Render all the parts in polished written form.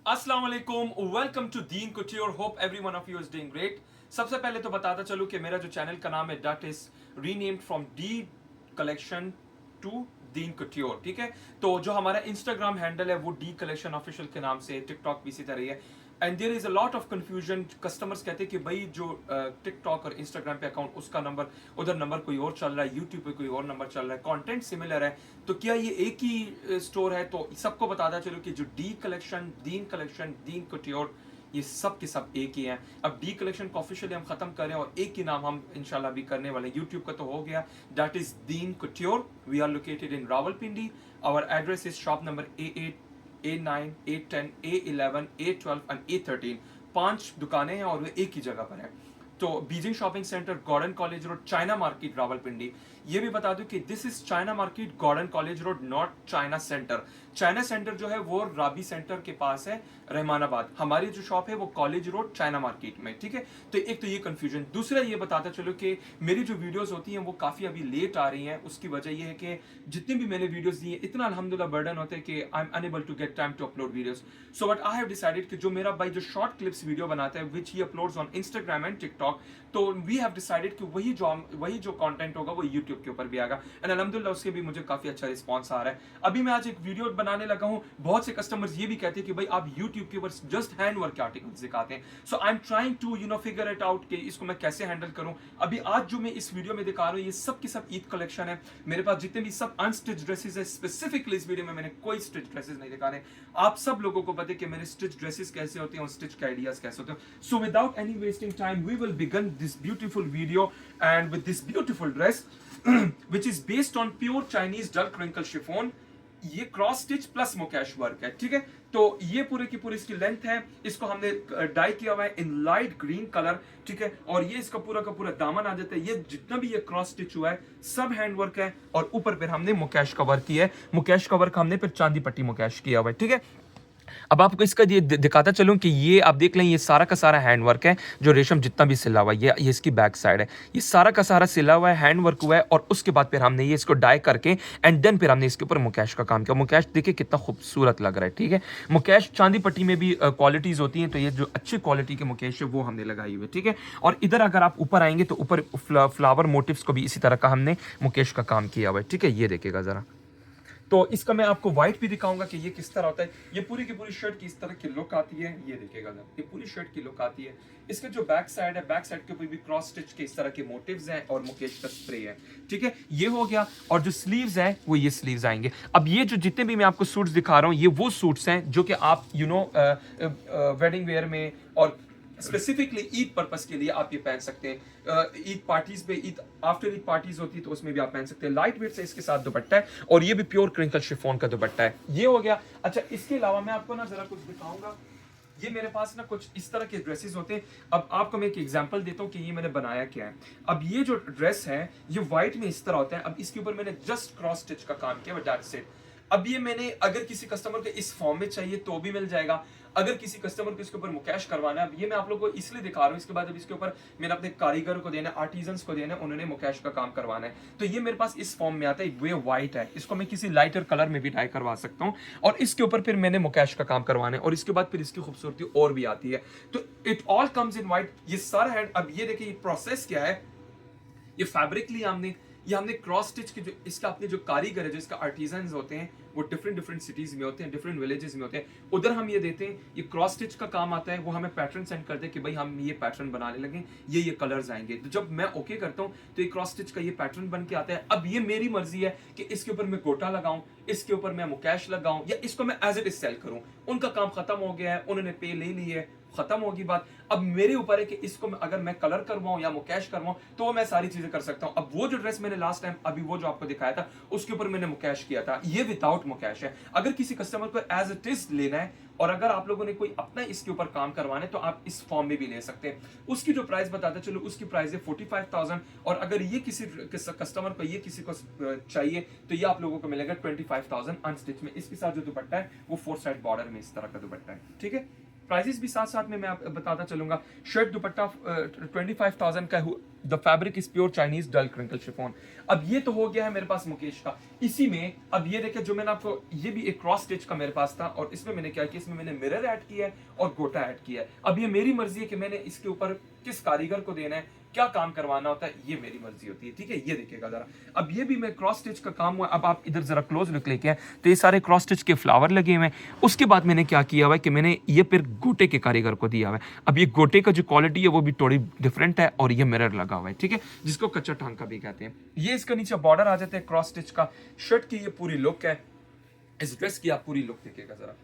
अस्सलाम वालेकुम, welcome to Deen Couture. Hope every one of you is doing great. सबसे पहले तो बताता चलूं कि मेरा जो चैनल का नाम है that is renamed from the collection to Deen couture. ठीक है, तो जो हमारा इंस्टाग्राम हैंडल है वो डी कलेक्शन ऑफिशियल के नाम से, टिकटॉक भी इसी तरह ही है। And there is a lot of confusion. Customers कहते हैं कि भाई जो टिकटॉक और इंस्टाग्राम पे अकाउंट उसका नंबर, उधर नंबर कोई और चल रहा है, यूट्यूब पे कोई और नंबर चल रहा है, कंटेंट सिमिलर है, तो क्या ये एक ही स्टोर है? तो सबको बताता चलो कि जो डी कलेक्शन, दीन कुट्योर, ये सब के सब एक ही हैं। अब डी कलेक्शन को ऑफिशियली हम खत्म करें और एक ही नाम हम इंशाल्लाह भी करने वाले हैं। यूट्यूब का तो हो गया, that is Deen Couture. We are located in Rawalpindi. Our address is shop number A8, A9, A10, A11, A12 and A13। 5 दुकानें हैं और वे एक ही जगह पर है। तो Beijing shopping centre, Gordon college road, China market, Rawalpindi. ये भी बता दूं कि this is China market, Gordon college road, not China centre. China centre जो है वो राबी सेंटर के पास है, रहमानाबाद। हमारी जो शॉप है वो कॉलेज रोड, चाइना मार्केट में। ठीक है, तो एक तो ये कंफ्यूजन। दूसरा ये बताता चलो कि मेरी जो वीडियोस होती हैं वो काफी अभी लेट आ रही हैं। उसकी वजह ये है कि जितनी भी मैंने वीडियोस दी है, इतना अल्हम्दुलिल्लाह बर्डन होता है कि I am unable to get time to upload videos. So but I have decided कि जो मेरा भाई जो शॉर्ट क्लिप्स वीडियो बनाता है which he uploads on Instagram and TikTok, तो वी हैव डिसाइडेड कि वही जो कंटेंट होगा वो यूट्यूब के ऊपर भी आएगा। एंड अल्हम्दुलिल्लाह उसके भी मुझे काफी अच्छा रिस्पांस आ रहा है। अभी मैं आज एक वीडियो बनाने लगा हूं। बहुत से कस्टमर्स ये भी कहते हैं कि भाई आप यूट्यूब के ऊपर जस्ट हैंड वर्क के आर्टिकल्स दिखाते हैं। So I am trying to figure it out कि इसको मैं कैसे हैंडल करूं। अभी आज जो मैं इस वीडियो में दिखा रहा हूं ये सब की सब ईद कलेक्शन है। मेरे पास जितने भी सब अनस्टिच ड्रेसेस है, स्पेसिफिकली इस वीडियो में मैंने कोई स्टिच ड्रेसेस नहीं दिखा रहे। आप सब लोगों को पता है कि मेरे स्टिच ड्रेसेस कैसे होते हैं और स्टिच के आइडियाज कैसे होते हैं। So without any wasting time we will begin this beautiful video and with this beautiful dress which is based on pure Chinese dull crinkle chiffon। ये क्रॉस स्टिच प्लस मोकैश वर्क है। ठीक है, तो ये पूरे की पूरी इसकी लेंथ है। इसको हमने डाई किया हुआ है इन लाइट ग्रीन कलर। ठीक है, और ये इसका पूरा का पूरा दामन आ जाता है। ये जितना भी ये क्रॉस स्टिच हुआ है सब हैंड वर्क है और ऊपर फिर हमने मोकैश का वर्क किया है। मोकैश का वर्क हमने फिर चांदी पट्टी मोकैश किया हुआ है। ठीक है, अब आपको इसका ये दिखाता चलूं कि ये आप देख लें, ये सारा का सारा हैंड वर्क है। जो रेशम जितना भी सिला हुआ है, ये इसकी बैक साइड है, ये सारा का सारा सिला हुआ है, हैंड वर्क हुआ है। और उसके बाद फिर हमने ये इसको डाई करके एंड देन फिर हमने इसके ऊपर मुकैश का काम किया। मुकैश देखिए कितना खूबसूरत लग रहा है। ठीक है, मुकैश चांदी पट्टी में भी क्वालिटीज होती हैं, तो ये जो अच्छी क्वालिटी के मुकेश है वो हमने लगाई हुई है। ठीक है, और इधर अगर आप ऊपर आएंगे तो ऊपर फ्लावर मोटिव्स को भी इसी तरह का हमने मुकेश का काम किया हुआ है। ठीक है, ये देखिएगा जरा। तो इसका मैं आपको व्हाइट भी दिखाऊंगा कि ये किस तरह होता है। ये पूरी की पूरी शर्ट की इस तरह की लुक आती है। ये देखिएगा, ये पूरी शर्ट की लुक आती है। इसका जो बैक साइड है, बैक साइड के ऊपर भी क्रॉस स्टिच के इस तरह के मोटिव्स हैं और मुकेश का स्प्रे है। ठीक है, ये हो गया। और जो स्लीव्स हैं वो ये स्लीव्स आएंगे। अब ये जो जितने भी मैं आपको सूट्स दिखा रहा हूँ ये वो सूट्स हैं जो कि आप वेडिंग वेयर में और स्पेसिफिकली ईद पर्पस के लिए आप ये पहन सकते हैं। ईद पार्टीज पे, ईद आफ्टर ईद पार्टीज होती है तो उसमें भी आप पहन सकते हैं। लाइट वेट से इसके साथ दुपट्टा है और ये भी प्योर क्रिंकल शिफॉन का दुपट्टा है। ये हो गया। अच्छा, इसके अलावा मैं आपको ना जरा कुछ दिखाऊंगा। ये मेरे पास ना कुछ इस तरह के ड्रेसेस होते हैं। अब आपको मैं एक एग्जांपल देता हूँ कि ये मैंने बनाया क्या है। अब ये जो ड्रेस है ये व्हाइट में इस तरह होता है। अब इसके ऊपर मैंने जस्ट क्रॉस स्टिच का काम किया, दैट्स इट। अब ये मैंने, अगर किसी कस्टमर को इस फॉर्म में चाहिए तो भी मिल जाएगा। अगर किसी कस्टमर को इसके ऊपर मुकैश करवाना है, अब ये मैं आप लोगों को इसलिए दिखा रहा हूँ। इसके बाद अब इसके ऊपर मैंने अपने कारीगर को देना, आर्टिजन्स को देना, उन्होंने मुकैश का काम करवाना है, तो ये मेरे पास इस फॉर्म में आता है। वे व्हाइट है, इसको मैं किसी लाइटर कलर में भी डाई करवा सकता हूँ और इसके ऊपर फिर मैंने मुकैश का काम करवाना है और इसके बाद फिर इसकी खूबसूरती और भी आती है। तो it all comes in white. ये सारा हैंड, अब ये देखिए ये प्रोसेस क्या है। ये फैब्रिक लिया हमने, ये हमने क्रॉस स्टिच के, जो इसका अपने जो कारीगर है, जो इसका आर्टिजन होते हैं वो डिफरेंट डिफरेंट सिटीज में होते हैं, डिफरेंट विलेजेस में होते हैं, उधर हम ये देते हैं। ये क्रॉस स्टिच का काम आता है, वो हमें पैटर्न सेंड करते हैं कि भाई हम ये पैटर्न बनाने लगे, ये कलर्स आएंगे। तो जब मैं ओके करता हूँ तो ये क्रॉस स्टिच का ये पैटर्न बन के आता है। अब ये मेरी मर्जी है कि इसके ऊपर मैं गोटा लगाऊं, इसके ऊपर मैं मुकैश लगाऊं या इसको मैं एज इट इज सेल करूं। उनका काम खत्म हो गया है, उन्होंने पे ले ली है, खत्म होगी बात। अब मेरे ऊपर है कि इसको अगर मैं कलर करवाऊं या मुकैश करवाऊं तो मैं सारी चीजें कर सकता हूं। अब वो जो ड्रेस मैंने लास्ट टाइम अभी वो जो आपको दिखाया था उसके ऊपर मैंने मुकैश किया था, ये विदाउट मुकैश है। अगर किसी कस्टमर को एज इट इज लेना है और अगर आप लोगों ने कोई अपना इसके ऊपर काम करवाना है तो आप इस फॉर्म में भी ले सकते हैं। उसकी जो प्राइस बताते चलो, उसकी प्राइस है 45,000 और अगर ये किसी कस्टमर को, ये किसी को चाहिए तो ये आप लोगों को मिलेगा 25,000 अनस्टिच में। इसके साथ जो दुपट्टा है वो 4 साइड बॉर्डर में इस तरह का दुपट्टा है। ठीक है, प्राइजेस भी साथ साथ में मैं आप बताता चलूंगा। शर्ट दुपट्टा 25,000 का, the fabric is pure Chinese dull crinkle chiffon. अब ये तो हो गया है मेरे पास मुकेश का। इसी में अब ये देखिए जो मैंने आपको, ये भी एक क्रॉस स्टिच का मेरे पास था, और इसमें मैंने क्या किया, इसमें मैंने मिरर ऐड किया है और गोटा ऐड किया है। अब ये मेरी मर्जी है कि मैंने इसके ऊपर किस कारीगर को देना है, क्या काम करवाना होता है, ये मेरी मर्जी होती है, ठीक है। ये देखिएगा जरा, अब ये भी मैं क्रॉस स्टिच का काम हुआ। अब आप इधर जरा क्लोज लुक लेके आए तो ये सारे क्रॉस स्टिच के फ्लावर लगे हुए हैं। उसके बाद मैंने क्या किया हुआ है कि मैंने ये फिर गोटे के कारीगर को दिया हुआ है। अब ये गोटे का जो क्वालिटी है वो भी थोड़ी डिफरेंट है, और ये मिरर लगा हुआ है, ठीक है, जिसको कच्चा टांका भी कहते हैं। ये इसका नीचे बॉर्डर आ जाता है क्रॉस स्टिच का। शर्ट की ये पूरी लुक है, इस ड्रेस की आप पूरी लुक देखिएगा जरा।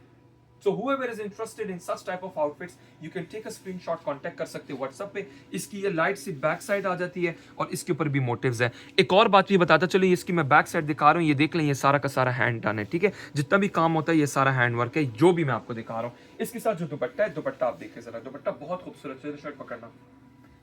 So whoever is interested in such type of outfits, you can take a screenshot, contact कर सकते हो WhatsApp पे। इसकी ये लाइट सी बैक साइड आ जाती है, और इसके ऊपर भी मोटिव्स है। एक और बात भी बताता चलो, इसकी मैं बैक साइड दिखा रहा हूँ, ये देख लें, ये सारा का सारा हैंड डन है, ठीक है। जितना भी काम होता है ये सारा हैंड वर्क है, जो भी मैं आपको दिखा रहा हूँ। इसके साथ जो दुपट्टा है, दुपट्टा आप देखिए जरा, दुपट्टा बहुत खूबसूरत है। शर्ट पकड़ना,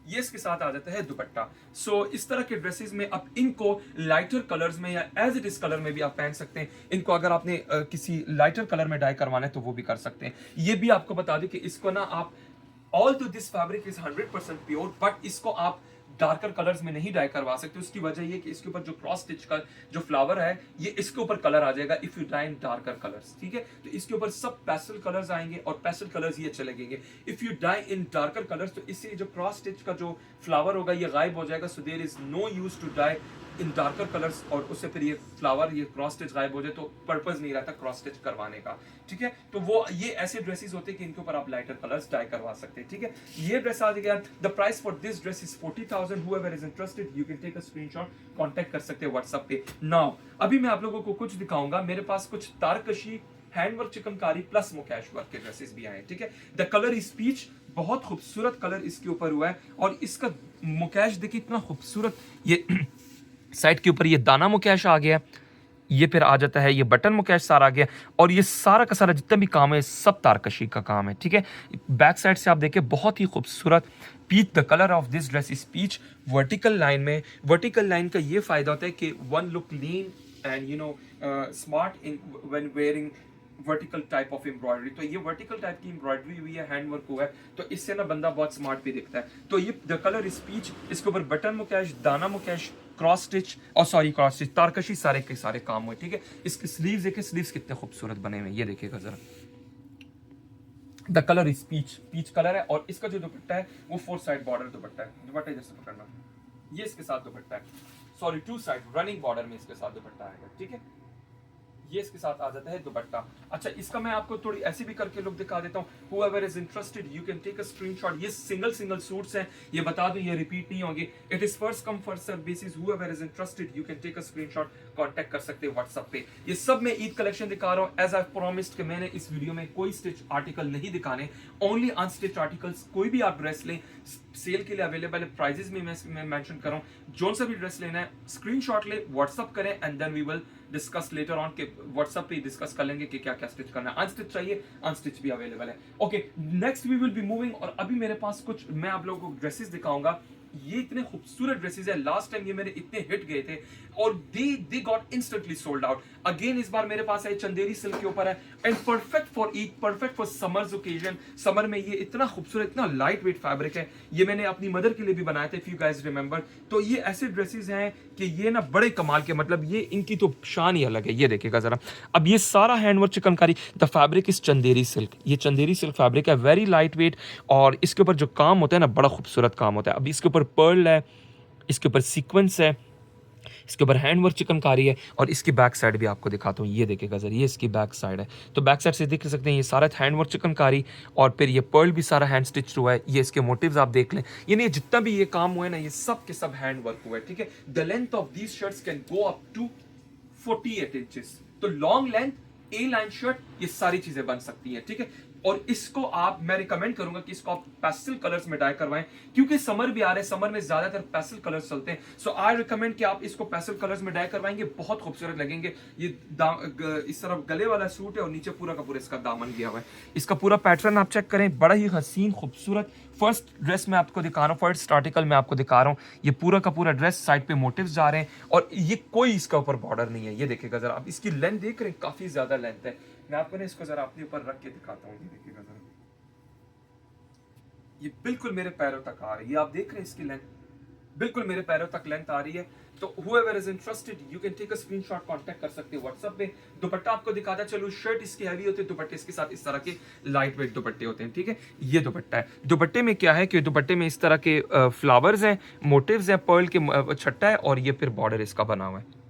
ये इसके साथ आ जाता है दुपट्टा। सो इस तरह के ड्रेसेस में आप इनको लाइटर कलर्स में या एज इट इज कलर में भी आप पहन सकते हैं। इनको अगर आपने किसी लाइटर कलर में डाई करवाना है तो वो भी कर सकते हैं। ये भी आपको बता दूं कि इसको ना आप, all to this fabric is 100% pure, but इसको आप डार्कर कलर्स में नहीं डाई करवा सकते। उसकी वजह ये कि इसके ऊपर जो क्रॉस स्टिच का जो फ्लावर है, ये इसके ऊपर कलर आ जाएगा if you dye in darker colours, ठीक है। तो इसके ऊपर सब पेस्टल कलर्स आएंगे, और पेस्टल कलर्स ये अच्छे लगेंगे। If you dye in darker colours तो इससे जो क्रॉस स्टिच का जो फ्लावर होगा ये गायब हो जाएगा। So there is no use to dye in darker colours, और उससे फिर ये फ्लावर, ये क्रॉस स्टिच गायब हो जाए तो पर्पस नहीं रहता क्रॉस स्टिच करवाने का, ठीक है। तो वो ये ऐसे ड्रेसेस होते हैं कि इनके ऊपर आप लाइटर कलर्स डाई करवा सकते हैं, ठीक है। ये ड्रेस आ गया। The price for this dress is 40,000। whoever is interested you can take a screenshot, contact कर सकते हैं व्हाट्सएप पे। नाउ अभी मैं आप लोगों को कुछ दिखाऊंगा। मेरे पास कुछ tarkashi, handwork, chikankari plus mukaish work के ड्रेसेस भी आए हैं, ठीक है। द कलर इज पीच, बहुत खूबसूरत कलर इसके ऊपर हुआ है, और इसका मुकैश देखिए इतना खूबसूरत। ये साइड के ऊपर ये दाना मुकैश आ गया, ये फिर आ जाता है ये बटन मुकैश सारा आ गया, और ये सारा का सारा जितना भी काम है सब तारकशी का काम है, ठीक है। बैक साइड से आप देखें बहुत ही खूबसूरत peach. The colour of this dress is peach. Vertical line में, वर्टिकल लाइन का ये फायदा होता है कि one look lean and you know smart in when wearing vertical type of embroidery. तो ये वर्टिकल टाइप की एम्ब्रॉयडरी हुई है, हैंड वर्क हुआ है, तो इससे ना बंदा बहुत स्मार्ट भी दिखता है। तो ये द कलर इज पीच। इसके ऊपर बटन मुकैश, दाना मुकैश, क्रॉस स्टिच, और सॉरी क्रॉस स्टिच, तारकशी, सारे के सारे काम हुए, ठीक है। इसके स्लीव्स देखिए, स्लीव्स कितने खूबसूरत बने हुए हैं, ये देखिएगा जरा। The colour is peach, peach colour है, और इसका जो दुपट्टा है वो 4 साइड बॉर्डर दुपट्टा है। दुपट्टा जैसे पकड़ना, ये इसके साथ दुपट्टा है, सॉरी 2 साइड रनिंग बॉर्डर में इसके साथ दुपट्टा आएगा, ठीक है। ये इसके साथ आ जाता है दुपट्टा। अच्छा, इसका मैं आपको थोड़ी ऐसी भी करके लुक दिखा देता हूँ। whoever is interested you can take a screenshot। ये सिंगल सूट्स हैं, ये बता दूं, ये रिपीट नहीं होंगे। It is first come first serve basis. whoever is interested you can take a screenshot, contact कर सकते हैं व्हाट्सएप पे। ये सब मैं ईद कलेक्शन दिखा रहा हूँ एज आई प्रॉमिस्ड कि मैंने इस वीडियो में कोई स्टिच आर्टिकल नहीं दिखाने, ओनली अनस्टिच आर्टिकल्स। कोई भी आप ड्रेस लें, सेल के लिए अवेलेबल है, प्राइजेस में मैं मेंशन कर रहा हूँ। जोन सा भी ड्रेस लेना है स्क्रीनशॉट ले, व्हाट्सएप करें, and then we will discuss later on के व्हाट्सएप पे डिस्कस कर लेंगे कि क्या क्या स्टिच करना है। अनस्टिच चाहिए, अनस्टिच भी अवेलेबल है। Okay, next we will be moving. और अभी मेरे पास कुछ मैं आप लोगों को ड्रेसेस दिखाऊंगा। ये इतने खूबसूरत ड्रेसेस है, लास्ट टाइम ये मेरे इतने हिट गए थे, और they got instantly sold out. Again इस बार मेरे पास है चंदेरी सिल्क के ऊपर है, and perfect for Eid, perfect for summers occasion. Summer में ये इतना खूबसूरत, इतना लाइट वेट फैब्रिक है। ये मैंने अपनी मदर के लिए भी बनाए थे, इफ यू गाइस रिमेंबर। तो ये ऐसे ड्रेसेस हैं कि ये ना बड़े कमाल के, मतलब ये इनकी तो शान ही अलग है। ये देखिएगा जरा, अब ये सारा handwork chikankari, the fabric is Chanderi silk. ये चंदेरी सिल्क फैब्रिक है, वेरी लाइट वेट, और इसके ऊपर जो काम होता है ना बड़ा खूबसूरत काम होता है। अब इसके ऊपर पर्ल है, इसके ऊपर सीक्वेंस है, इसके ऊपर हैंडवर्क चिकनकारी है, और इसकी बैक साइड भी आपको दिखाता हूँ। ये देखिएगा जरा, ये इसकी बैक साइड है। तो बैक साइड से देख सकते हैं ये सारा हैंडवर्क चिकनकारी, और फिर ये पर्ल भी सारा हैंड स्टिच हुआ है। ये इसके मोटिव्स आप देख लें, यानी जितना भी ये काम हुआ है ना, ये सब के सब हैंडवर्क हुआ है, ठीक है। The length of these shirts can go up to 48 inches. तो long length, A line shirt, ये सारी चीजें बन सकती हैं, ठीक है। और इसको आप, मैं रिकमेंड करूंगा कि इसको आप पेस्टल कलर्स में डाई करवाएं, क्योंकि समर भी आ रहे हैं, समर में ज्यादातर पेस्टल कलर्स चलते हैं। सो आई रिकमेंड कि आप इसको पेस्टल कलर्स में डाई करवाएंगे, बहुत खूबसूरत लगेंगे। ये इस तरफ गले वाला सूट है, और नीचे पूरा का पूरा इसका दामन गया हुआ है। इसका पूरा पैटर्न आप चेक करें, बड़ा ही हसीन खूबसूरत। फर्स्ट ड्रेस में आपको दिखा रहा हूँ, फर्स्ट आर्टिकल में आपको दिखा रहा हूँ। ये पूरा का पूरा ड्रेस साइड पे मोटिव्स जा रहे हैं, और ये कोई इसका ऊपर बॉर्डर नहीं है। ये देखिएगा जरा, आप इसकी लेंथ देख रहे हैं, काफी ज्यादा लेंथ है। मैं आपको ना इसको जरा अपने ऊपर रख के दिखाता हूँ, ये देखिएगा जरा। ये बिल्कुल मेरे पैरों तक आ रही है, आप देख रहे हैं इसकी लेंथ, बिल्कुल मेरे पैरों तक लेंथ आ रही है। तो whoever is interested you can take a screenshot, contact कर सकते हैं व्हाट्सएप पे। दुपट्टा आपको दिखाता चलूं, शर्ट इसकी हैवी होती है, दुपट्टे इसके साथ इस तरह के लाइट वेट दुपट्टे होते हैं, ठीक है। ये दुपट्टा है, दुपट्टे में क्या है कि दुपट्टे में इस तरह के फ्लावर्स हैं, मोटिव्स हैं, पर्ल के छट्टा है, और ये फिर बॉर्डर इसका बना हुआ है।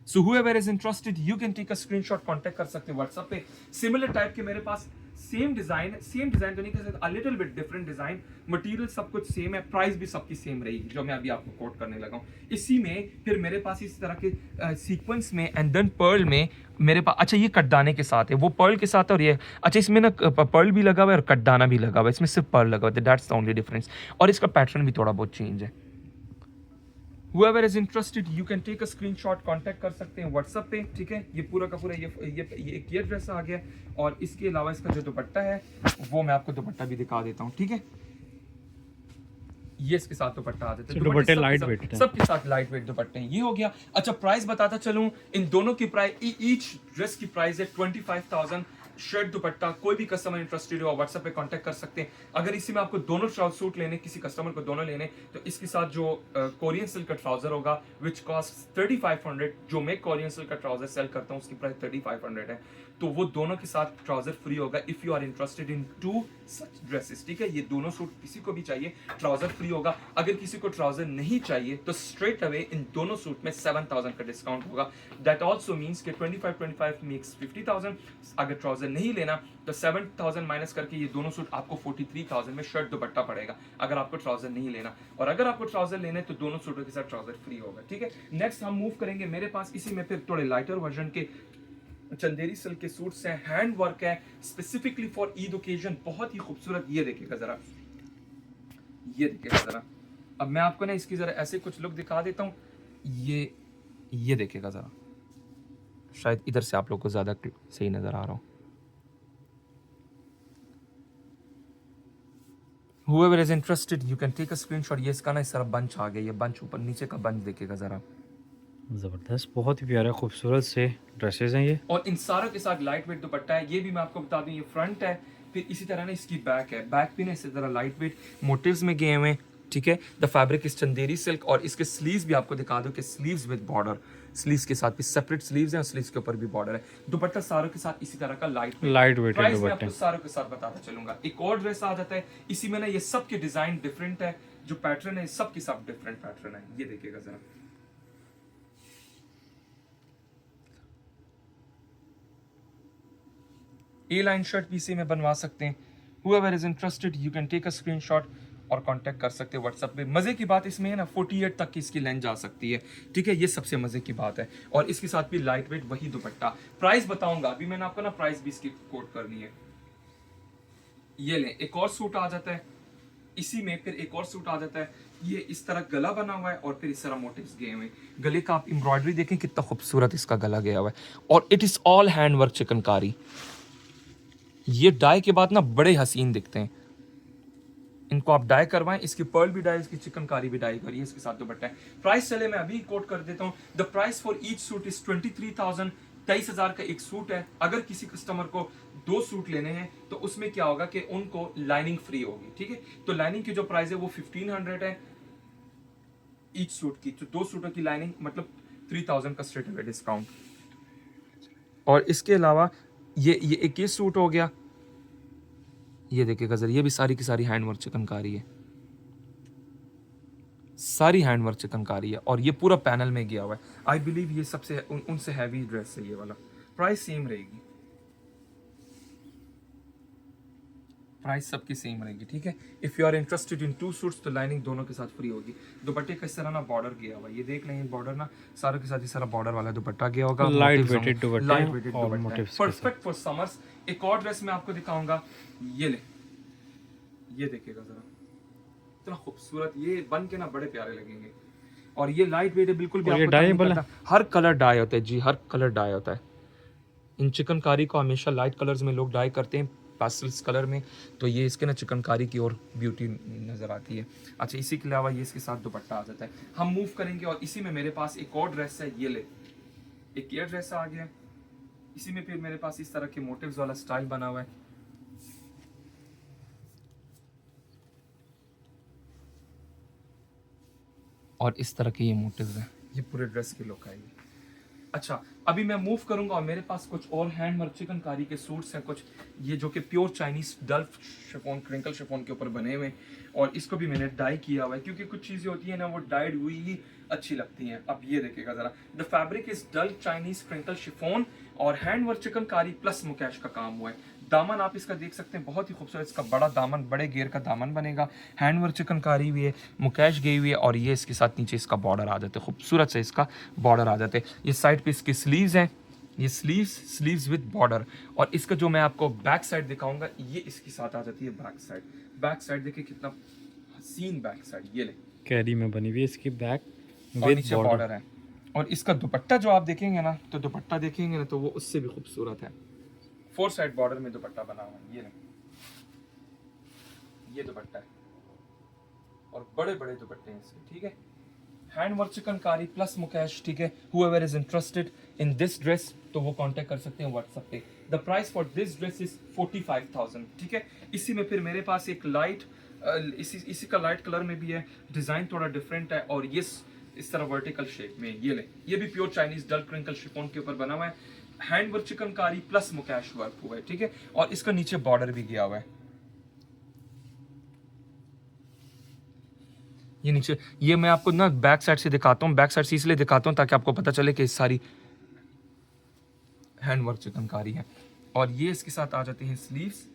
सो whoever is interested you can take a screenshot, contact कर सकते हैं व्हाट्सएप पे। सिमिलर टाइप के मेरे पास सेम डिजाइन तो नहीं कह सकते, a little bit different design, material सब कुछ सेम है, प्राइस भी सबकी सेम रहेगी जो मैं अभी आपको कोट करने लगा हूँ। इसी में फिर मेरे पास इस तरह के सीक्वेंस में एंड देन पर्ल में मेरे पास, अच्छा ये कटदाने के साथ है, वो पर्ल के साथ है, और ये अच्छा इसमें ना पर्ल भी लगा हुआ है और कटदाना भी लगा हुआ है, इसमें सिर्फ पर्ल लगा हुआ है, दैट्स द ओनली डिफरेंस। और इसका पैटर्न भी थोड़ा बहुत चेंज है। Whoever is interested you can take a screenshot, contact कर सकते हैं व्हाट्सएप पे, ठीक है। ये पूरा का पूरा ये ड्रेस आ गया, और इसके अलावा इसका जो दुपट्टा है वो मैं आपको दुपट्टा भी दिखा देता हूँ, ठीक है। ये इसके साथ दुपट्टा आ जाता है, दुपट्टे लाइट वेट है, सबके साथ लाइट वेट दुपट्टे हैं। ये हो गया। अच्छा प्राइस बताता चलूं, इन दोनों की प्राइस, ईच ड्रेस की प्राइस है 25,000। शर्ट दुपट्टा, कोई भी कस्टमर इंटरेस्टेड हो व्हाट्सएप पे कांटेक्ट कर सकते हैं। अगर इसी में आपको दोनों सूट लेने, किसी कस्टमर को दोनों लेने, तो इसके साथ जो कोरियन सिल्क का ट्राउजर होगा विच कॉस्ट 3500, जो मैं कोरियन सिल्क का ट्राउजर सेल करता हूँ उसकी प्राइस 3500 है, तो वो दोनों के साथ ट्राउजर फ्री होगा if you are interested in 2 such dresses, ठीक है। ये दोनों सूट किसी को भी चाहिए ट्राउजर फ्री होगा। अगर किसी को ट्राउजर नहीं चाहिए तो स्ट्रेट अवे इन दोनों सूट में 7000 का डिस्काउंट होगा। दैट ऑल्सो मीन्स कि 25 मेक्स 50,000। अगर ट्राउजर नहीं लेना तो 7000 माइनस करके ये दोनों सूट आपको 43,000 में शर्ट दुपट्टा पड़ेगा, अगर आपको ट्राउजर नहीं लेना। और अगर आपको ट्राउजर लेने तो दोनों सूटों के साथ ट्राउजर फ्री होगा, ठीक है। नेक्स्ट हम मूव करेंगे, मेरे पास इसी में फिर थोड़े लाइटर वर्जन के चंदेरी सिल्क के सूट्स हैं, हैंड वर्क है स्पेसिफिकली फॉर ईद ओकेजन, बहुत ही खूबसूरत। ये देखिएगा जरा, ये देखिएगा जरा। अब मैं आपको ना इसकी जरा ऐसे कुछ लुक दिखा देता हूँ। ये देखिएगा जरा, शायद इधर से आप लोग को ज्यादा सही नजर आ रहा हो। Whoever is interested you can take a screenshot। ये इसका ना इस तरह बंच आ गया, ये बंच ऊपर नीचे का बंच देखिएगा जरा, ज़बरदस्त, बहुत ही प्यारा खूबसूरत से ड्रेसेस हैं ये। और इन सारों के साथ लाइट वेट दुपट्टा है। ये भी मैं आपको बता दूं, ये फ्रंट है, फिर इसी तरह ना इसकी बैक है, बैक भी ना इसी तरह लाइट वेट मोटिव्स में गए हुए हैं, ठीक है। The fabric is Chanderi silk, और इसके स्लीव्स भी आपको दिखा दो कि स्लीव्स विद बॉर्डर, स्लीव्स के साथ भी सेपरेट स्लीव्स हैं और स्लीव्स के ऊपर भी बॉर्डर है। दुपट्टा सारों के साथ इसी तरह का लाइट वेट प्राइस मैं दुपट्टे। आपको सारों के साथ बताता चलूंगा। एक और ड्रेस आ जाता है इसी में ना, ये सब के डिजाइन डिफरेंट है, जो पैटर्न है सबके सब डिफरेंट पैटर्न है। ये देखिएगा जरा, ए लाइन शर्ट भी इसी में बनवा सकते हैं। Whoever is interested you can take a screenshot और कांटेक्ट कर सकते हैं व्हाट्सएप पे। मजे की बात इसमें है ना 48 तक की इसकी लेंथ जा सकती है, ठीक है। ये सबसे मजे की बात है, और इसके साथ भी लाइट वेट वही दुपट्टा। प्राइस बताऊंगा अभी, मैंने आपको ना प्राइस भी इसकी कोट करनी है। ये ले, एक और सूट आ जाता है इसी में, फिर एक और सूट आ जाता है, ये इस तरह गला बना हुआ है और फिर इस तरह मोटिव्स गए हुए। गले का आप एम्ब्रॉयडरी देखें कितना खूबसूरत इसका गला गया हुआ है, और it is all hand work chikankari. ये डाई के बाद ना बड़े हसीन दिखते हैं, इनको आप डाई करवाएं, इसकी पर्ल भी डाई, इसकी चिकनकारी भी डाई करिए, इसके साथ दुपट्टा है। प्राइस चले मैं अभी कोट कर देता हूँ। The price for each suit is 23,000, 23,000 का एक सूट है। अगर किसी कस्टमर को 2 सूट लेने हैं तो उसमें क्या होगा कि उनको लाइनिंग फ्री होगी, ठीक है। तो लाइनिंग की जो प्राइस है वो 1500 है ईच सूट की, तो 2 सूटों की लाइनिंग मतलब 3000 का स्ट्रेट अवे डिस्काउंट। और इसके अलावा ये एक ये सूट हो गया, ये देखिएगा जरा, ये भी सारी की सारी हैंडवर्क चिकनकारी है, सारी हैंडवर्क चिकनकारी है, और ये पूरा पैनल में गया हुआ है। आई बिलीव ये सबसे उनसे हैवी ड्रेस है ये वाला। प्राइस सेम रहेगी, प्राइस सबकी सेम रहेगी, ठीक है। If you are interested in 2 suits तो लाइनिंग दोनों के साथ फ्री होगी। दुपट्टे का इस तरह ना बॉर्डर गया हुआ है, ये देख लें, बॉर्डर ना सारों के साथ इस तरह बॉर्डर वाला दुपट्टा गया होगा, लाइट वेटेड दुपट्टे, लाइट वेटेड और dupatta, motifs perfect for summers. एक और ड्रेस मैं आपको दिखाऊंगा, ये ले, ये देखिएगा जरा, इतना खूबसूरत, ये बन के ना बड़े प्यारे लगेंगे। और ये लाइट वेट है बिल्कुल भी, आपको डाई नहीं वाला करता। हर कलर डाई होता है जी, हर कलर डाई होता है। इन चिकनकारी को हमेशा लाइट कलर्स में लोग डाई करते हैं, पेस्टल्स कलर में, तो ये इसके ना चिकनकारी की और ब्यूटी नज़र आती है। अच्छा इसी के अलावा ये इसके साथ दुपट्टा आ जाता है। हम मूव करेंगे और इसी में मेरे पास एक और ड्रेस है, ये ले, एक ये ड्रेस आ गया। इसी में फिर मेरे पास इस तरह के मोटिव्स वाला स्टाइल बना हुआ है, और इस तरह के ये मोटिव्स हैं, ये पूरे ड्रेस की लुक आएगी। अच्छा, अभी मैं मूव करूंगा और मेरे पास कुछ और हैंड वर्क चिकनकारी के सूट्स हैं, कुछ ये जो कि pure Chinese डल्फ chiffon crinkle chiffon के ऊपर बने हुए हैं, और इसको भी मैंने डाई किया हुआ है क्योंकि कुछ चीज़ें होती हैं ना वो डाइड हुई ही अच्छी लगती हैं। अब ये देखिएगा ज़रा, the fabric is dull Chinese crinkle chiffon और hand work chikankari plus mukaish का काम हुआ है। दामन आप इसका देख सकते हैं, बहुत ही खूबसूरत इसका बड़ा दामन, बड़े घेर का दामन बनेगा, हैंड वर्क चिकनकारी भी है, मुकैश गई हुई है, और ये इसके साथ नीचे इसका बॉर्डर आ जाते हैं, खूबसूरत से इसका बॉर्डर आ जाते हैं। ये साइड पे इसकी स्लीव्स हैं, ये स्लीव्स विद बॉर्डर, और इसका जो मैं आपको बैक साइड दिखाऊंगा ये इसके साथ आ जाती है बैक साइड। बैक साइड देखिए कितना हसीन बैक साइड, ये ले कैरी में बनी हुई है इसकी बैक और विद नीचे बॉर्डर। बॉर्डर है। और इसका दुपट्टा जो आप देखेंगे ना, तो दुपट्टा देखेंगे ना तो वो उससे भी खूबसूरत है, 4 साइड बॉर्डर में दुपट्टा बना हुआ है, ये दुपट्टा है, और बड़े बड़े दुपट्टे हैं इसके, ठीक है। Hand work chikankari plus mukaish, ठीक है। whoever is interested in this dress तो वो कांटेक्ट कर सकते हैं व्हाट्सएप पे। The price for this dress is 45,000, ठीक है। इसी में फिर मेरे पास एक लाइट इसी का लाइट कलर में भी है, डिजाइन थोड़ा डिफरेंट है, और ये इस तरह वर्टिकल शेप में, ये भी pure Chinese dull crinkle chiffon के ऊपर बना हुआ है, hand work chikankari plus mukaish work हुआ है, ठीक है। और इसका नीचे बॉर्डर भी गया हुआ है, ये नीचे, ये मैं आपको ना बैक साइड से दिखाता हूँ, बैक साइड से इसलिए दिखाता हूँ ताकि आपको पता चले कि सारी हैंड वर्क चिकनकारी है। और ये इसके साथ आ जाते हैं स्लीव्स,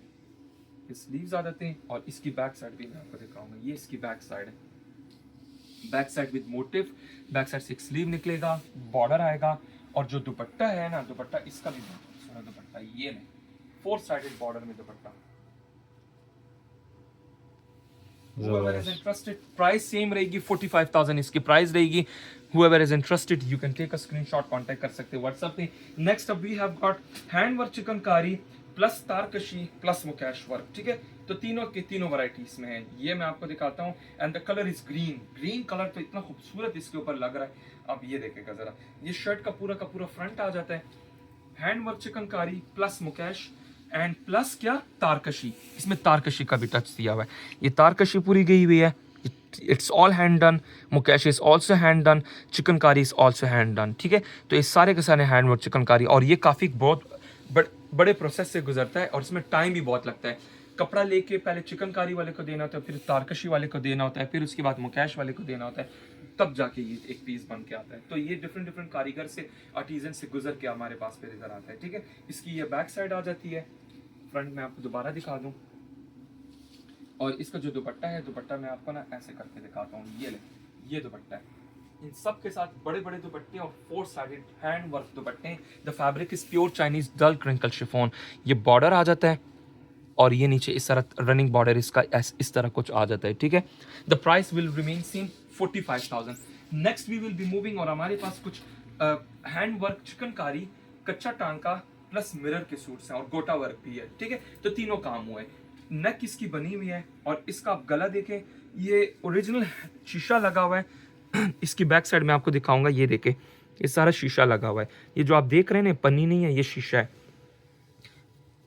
ये स्लीव्स आ जाते हैं, और इसकी बैक साइड भी मैं आपको दिखाऊंगा, ये इसकी बैक साइड है, back side with motive, back side से एक स्लीव निकलेगा, बॉर्डर आएगा, और जो दुपट्टा है ना, दुपट्टा इसका भी बहुत खूबसूरत दुपट्टा, ये नहीं 4 साइडेड बॉर्डर में दुपट्टा। Whoever is interested, price same रहेगी 45,000 इसकी प्राइस रहेगी। Whoever is interested, you can take a screenshot, contact कर सकते हैं व्हाट्सएप पे। Next up we have got hand work chikankari plus tarkashi plus mukaish work, ठीक है। तो तीनों के तीनों वैरायटीज में है, ये मैं आपको दिखाता हूँ। And the colour is green colour, तो इतना खूबसूरत इसके ऊपर लग रहा है। अब ये देखेगा जरा, ये शर्ट का पूरा फ्रंट आ जाता है, hand work chikankari plus mukaish and plus क्या तारकशी, इसमें तारकशी का भी टच दिया हुआ है, ये तारकशी पूरी गई हुई है, it's all hand done, mukaish is also hand done, chikankari is also hand done, ठीक है। तो ये सारे के सारे हैंड वर्क चिकनकारी, और ये काफ़ी बहुत बड़े प्रोसेस से गुजरता है, और इसमें टाइम भी बहुत लगता है। कपड़ा लेके पहले चिकनकारी वाले को देना होता है, फिर तारकशी वाले को देना होता है, फिर उसके बाद मुकैश वाले को देना होता है, तब जाके ये एक पीस बन के आता है। तो ये डिफरेंट कारीगर से, आर्टिजन से गुजर के हमारे पास फिर इधर आता है, ठीक है। इसकी ये बैक साइड आ जाती है, फ्रंट में आपको दोबारा दिखा दूं, और इसका जो दुपट्टा है, दुपट्टा मैं आपको ना ऐसे करके दिखाता हूँ, ये दुपट्टा है, इन सब के साथ बड़े बड़े दुपट्टे और 4 साइडेड हैंड वर्क दुपट्टे। The fabric is pure Chinese dull crinkle chiffon, ये बॉर्डर आ जाता है, और ये नीचे इस तरह रनिंग बॉर्डर इसका इस तरह कुछ आ जाता है, ठीक है। The price will remain same 45,000। Next we will be moving, और हमारे पास कुछ हैंड वर्क चिकनकारी कच्चा टांका प्लस मिरर के सूट्स हैं, और गोटा वर्क भी है, ठीक है। तो तीनों काम हुए, नेक इसकी बनी हुई है, और इसका आप गला देखें, ये ओरिजिनल शीशा लगा हुआ है। इसकी बैक साइड में आपको दिखाऊंगा, ये देखें, ये सारा शीशा लगा हुआ है, ये जो आप देख रहे हैं ना पन्नी नहीं है, ये शीशा है,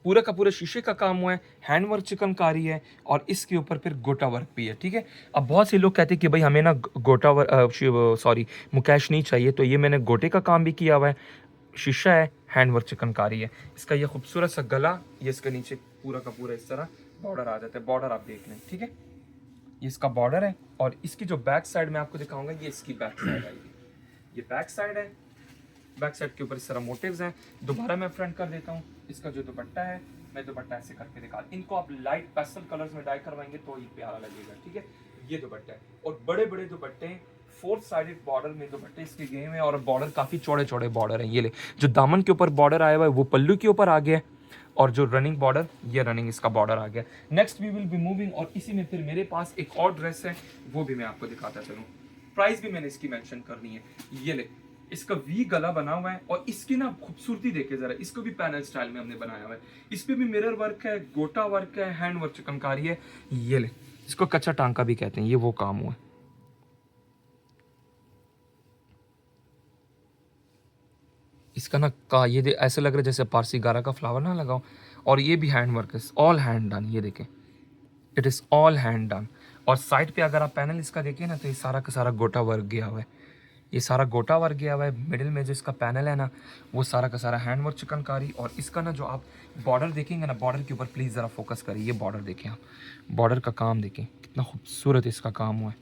पूरा का पूरा शीशे का काम हुआ है, हैंड वर्क चिकनकारी है, और इसके ऊपर फिर गोटा वर्क भी है, ठीक है। अब बहुत से लोग कहते हैं कि भाई हमें ना गोटा वर्क मुकैश नहीं चाहिए, तो ये मैंने गोटे का काम भी किया हुआ है, शीशा है, हैंड वर्क चिकनकारी है। इसका ये खूबसूरत सा गला, ये इसके नीचे पूरा का पूरा इस तरह बॉर्डर आ जाता है, बॉर्डर आप देख लें, ठीक है। ये इसका बॉर्डर है, और इसकी जो बैक साइड में आपको दिखाऊंगा, ये इसकी बैक साइड आएगी, ये बैक साइड है, बैक साइड के ऊपर इस तरह मोटिव्स हैं। दोबारा मैं फ्रंट कर देता हूँ, इसका जो दुपट्टा है, मैं दुपट्टा ऐसे करके दिखा, इनको आप लाइट पेस्टल कलर्स में डाई करवाएंगे तो ये प्यारा लगेगा, ठीक है। ये दुपट्टा है, और बड़े बड़े दुपट्टे, 4 साइडेड बॉर्डर में दुपट्टे इसके गए हुए हैं, और बॉर्डर काफ़ी चौड़े चौड़े बॉर्डर हैं। ये ले, जो दामन के ऊपर बॉर्डर आया हुआ है वो पल्लू के ऊपर आ गया है, और जो रनिंग बॉर्डर, ये रनिंग इसका बॉर्डर आ गया। Next we will be moving, और इसी में फिर मेरे पास एक और ड्रेस है, वो भी मैं आपको दिखाता चलूँ। प्राइस भी मैंने इसकी मेंशन करनी है, ये ले, इसका वी गला बना हुआ है, और इसकी ना खूबसूरती देखे जरा, इसको भी पैनल स्टाइल में हमने बनाया हुआ है, इस पे भी मिरर वर्क है, गोटा वर्क है, हैंड वर्क चिकनकारी है। ये ले, इसको कच्चा टांका भी कहते हैं, ये वो काम हुआ है। इसका ना का ये ऐसे लग रहा है जैसे पारसी गारा का फ्लावर ना लगाओ, और ये भी हैंड वर्क है, ऑल हैंड डन, ये देखें, it is all hand done, और साइड पे अगर आप पैनल इसका देखिए ना, तो ये सारा का सारा गोटा वर्क गया हुआ है, ये सारा गोटा वर्क गया हुआ है। मिडिल में जो इसका पैनल है ना, वो सारा का सारा हैंड वर्क चिकनकारी। और इसका ना जो आप बॉर्डर देखेंगे ना, बॉर्डर के ऊपर प्लीज़ ज़रा फोकस करिए, ये बॉर्डर देखें आप, बॉर्डर का काम देखें कितना खूबसूरत इसका काम हुआ है,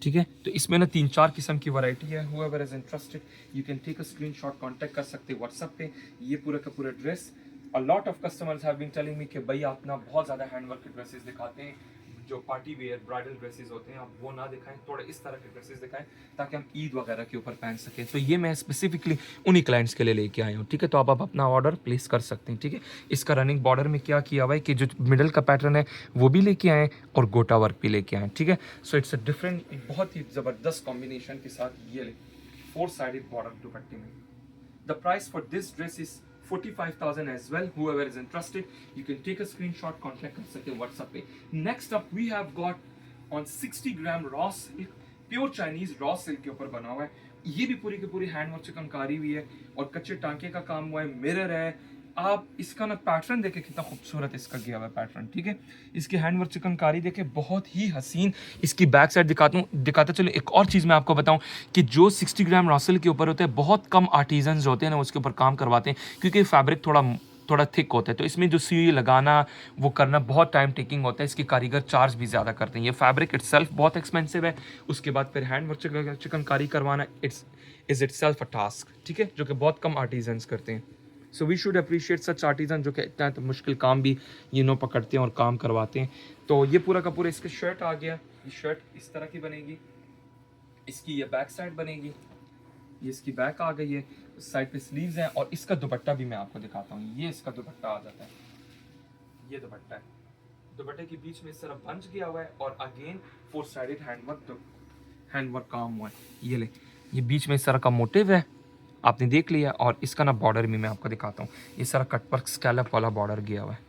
ठीक है। तो इसमें ना 3-4 किस्म की वैरायटी है। whoever is interested you can take a screenshot, contact कर सकते हैं व्हाट्सएप पे। ये पूरा का पूरा dress, a lot of customers have been telling me कि भाई आप ना बहुत ज़्यादा हैंडवर्क के ड्रेसेस दिखाते हैं, जो पार्टी वेयर ब्राइडल ड्रेसेस होते हैं आप वो ना दिखाएं, थोड़े इस तरह के ड्रेसेस दिखाएं ताकि हम ईद वगैरह के ऊपर पहन सकें। तो ये मैं स्पेसिफिकली उन्हीं क्लाइंट्स के लिए लेके आया हूँ, ठीक है। तो आप अपना ऑर्डर प्लेस कर सकते हैं, ठीक है। इसका रनिंग बॉर्डर में क्या किया हुआ है कि जो मिडल का पैटर्न है वो भी लेके आए और गोटा वर्क भी लेके आए, ठीक है। सो इट्स अ डिफरेंट, बहुत ही ज़बरदस्त कॉम्बिनेशन के साथ ये 4 साइडेड बॉर्डर दुपट्टे में। The price for this dress is 45,000 as well. Whoever is interested, you can take a screenshot, contact कर सकते हैं WhatsApp पे। Next up we have got on 60 gram raw silk, pure Chinese raw silk के ऊपर बना हुआ है। ये भी पूरी की पूरी हैंड वर्क चिकनकारी हुई है और कच्चे टांके का काम हुआ है, मिरर है। आप इसका ना पैटर्न देखे कितना खूबसूरत इसका गया हुआ है पैटर्न, ठीक है। इसकी हैंड वर्क चिकनकारी देखे बहुत ही हसीन। इसकी बैक साइड दिखाता चलो। एक और चीज़ मैं आपको बताऊं कि जो 60 ग्राम रॉसल के ऊपर होता है, बहुत कम आर्टिजन्स होते हैं ना उसके ऊपर काम करवाते हैं, क्योंकि फैब्रिक थोड़ा थिक होता है, तो इसमें जो सुई लगाना वो करना बहुत टाइम टेकिंग होता है। इसकी कारीगर चार्ज भी ज़्यादा करते हैं। ये फैब्रिक इट्सेल्फ बहुत एक्सपेंसिव है, उसके बाद फिर हैंड वर्क चिकनकारी करवाना इज़ इट्सेल्फ अ टास्क, ठीक है, जो कि बहुत कम आर्टिजन्स करते हैं। So we should appreciate such artisan जो कि इतना तो मुश्किल काम भी पकड़ते हैं और काम करवाते हैं। तो ये पूरा का पूरा इसका शर्ट आ गया। ये शर्ट इस तरह की बनेगी, इसकी ये बैक साइड बनेगी, ये इसकी बैक आ गई है, साइड पे स्लीव्स हैं। और इसका दुपट्टा भी मैं आपको दिखाता हूँ। ये इसका दुपट्टा आ जाता है, ये दुपट्टा है। दुपट्टे के बीच में इस तरह बंच गया हुआ है और अगेन 4 साइडेड हैंडवर्क काम हुआ है। ये बीच में इस तरह का मोटिव है, आपने देख लिया। और इसका ना बॉर्डर भी मैं आपको दिखाता हूँ, इस तरह कट वर्क स्कैलप वाला बॉर्डर गया हुआ है।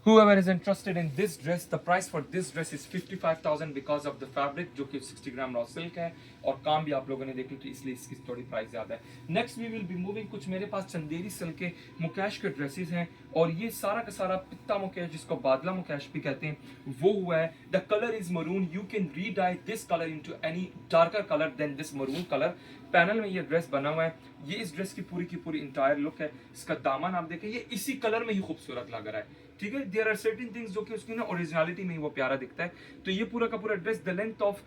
Whoever is interested in this dress, the price for this dress is 55,000 because of the fabric जो कि 60 ग्राम रॉ सिल्क है और काम भी आप लोगों ने देख ली, इसलिए इसकी थोड़ी प्राइस ज़्यादा है। Next we will be moving, कुछ मेरे पास चंदेरी सिल्क के मुकेश के ड्रेसेस हैं और ये सारा का सारा पित्ता मुकेश, जिसको बादला मुकेश भी कहते हैं, वो हुआ है। The colour is maroon, you can redye this colour into any darker colour than this maroon colour. Panel में ये ड्रेस बना हुआ है। ये इस ड्रेस की पूरी इंटायर लुक है। इसका दामन आप देखें, ये इसी कलर में ही खूबसूरत लग रहा है, ठीक है। देयर आर सर्टेन थिंग्स जो कि उसकी ना ओरिजिनलिटी में ही वो प्यारा दिखता है। तो ये पूरा का पूरा dress, the length of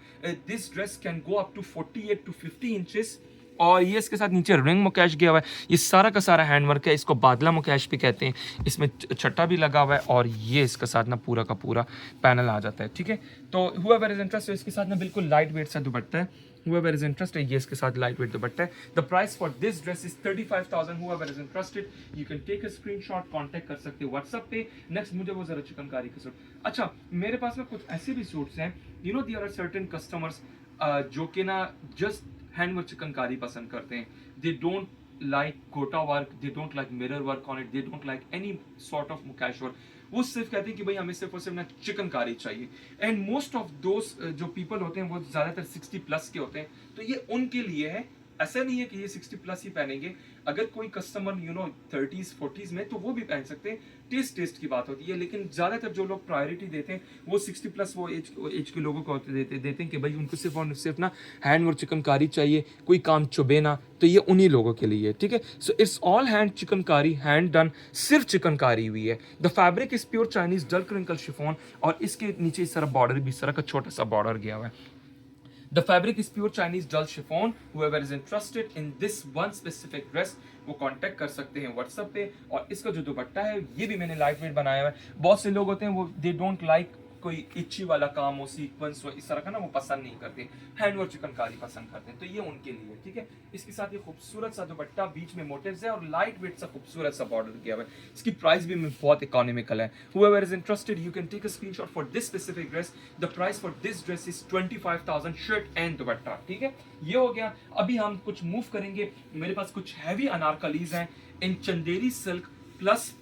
this dress can go up to 48 to 50 inches. और ये इसके साथ नीचे रिंग मुकेश गया हुआ है। ये सारा का सारा हैंडवर्क है, इसको बादला मुकेश भी कहते हैं। इसमें छट्टा भी लगा हुआ है और ये इसके साथ ना पूरा का पूरा पैनल आ जाता है, ठीक है। तो whoever is interested, इसके साथ ना बिल्कुल लाइट वेट सा दुपट्टा है। whoever is interested, ये इसके साथ लाइट वेट दुपट्टा है। The price for this dress is 35,000. whoever is interested, you can take a screenshot, contact कर सकते हो WhatsApp पे। नेक्स्ट मुझे वो जरा चिकनकारी के सूट, अच्छा मेरे पास ना कुछ ऐसे भी सूट्स हैं, there are certain customers जो कि ना जस्ट हैंडवर्क चिकनकारी पसंद करते हैं। दे डोंट लाइक गोटा work, they don't like mirror work on it, they don't like any sort of Mukesh work. वो सिर्फ कहते हैं कि भाई हमें सिर्फ और सिर्फ ना चिकनकारी चाहिए। एंड मोस्ट ऑफ दोस जो पीपल होते हैं वो ज़्यादातर 60 प्लस के होते हैं, तो ये उनके लिए है। ऐसा नहीं है कि ये 60 प्लस ही पहनेंगे। अगर कोई कस्टमर 30s 40s में, तो वो भी पहन सकते हैं। टेस्ट की बात होती है, लेकिन ज़्यादातर जो लोग प्रायोरिटी देते हैं वो 60 प्लस वो एज के लोगों को देते हैं कि भाई उनको सिर्फ और सिर्फ ना हैंड वर्क चिकनकारी चाहिए, कोई काम चुभे ना, तो ये उन्हीं लोगों के लिए है, ठीक है। So it's all hand chikankari, hand done, सिर्फ चिकनकारी हुई है। The fabric is pure Chinese dull crinkle chiffon और इसके नीचे इस तरह बॉर्डर भी, इस तरह का छोटा सा बॉर्डर गया हुआ है। The fabric is pure Chinese dull chiffon. Whoever is interested in this one specific dress, वो कांटेक्ट कर सकते हैं व्हाट्सएप पे। और इसका जो दुपट्टा है ये भी मैंने लाइट वेट बनाया हुआ है। बहुत से लोग होते हैं वो दे डोंट लाइक कोई इच्छी वाला काम हो, सीक्वेंस हो, इस तरह का ना वो पसंद नहीं करते, हैंडवर्क चिकनकारी पसंद करते हैं, तो ये उनके लिए, ठीक है। इसके साथ ये खूबसूरत सा दुपट्टा, बीच में मोटिव्स है और लाइट वेट सा खूबसूरत सा बॉर्डर किया हुआ है। इसकी प्राइस भी बहुत इकोनॉमिकल है। whoever is interested, you can take a screenshot for this specific dress. The price for this dress is 25,000, shirt and दुपट्टा, ठीक है। ये हो गया। अभी हम कुछ मूव करेंगे। मेरे पास कुछ हैवी अनारकलीज हैं in Chanderi silk plus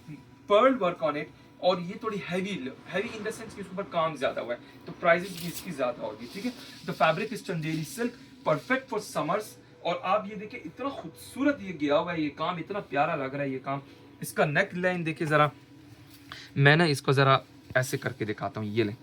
pearl work on it, और ये थोड़ी हैवी इन द सेंस कि इसके ऊपर काम ज्यादा हुआ है, तो प्राइसेस भी इसकी ज्यादा होगी, ठीक है। The fabric is Chanderi silk, perfect for summers. और आप ये देखिए इतना खूबसूरत ये गया हुआ है, ये काम इतना प्यारा लग रहा है ये काम। इसका नेक लाइन देखिए जरा, मैं ना इसको जरा ऐसे करके दिखाता हूँ। ये ले,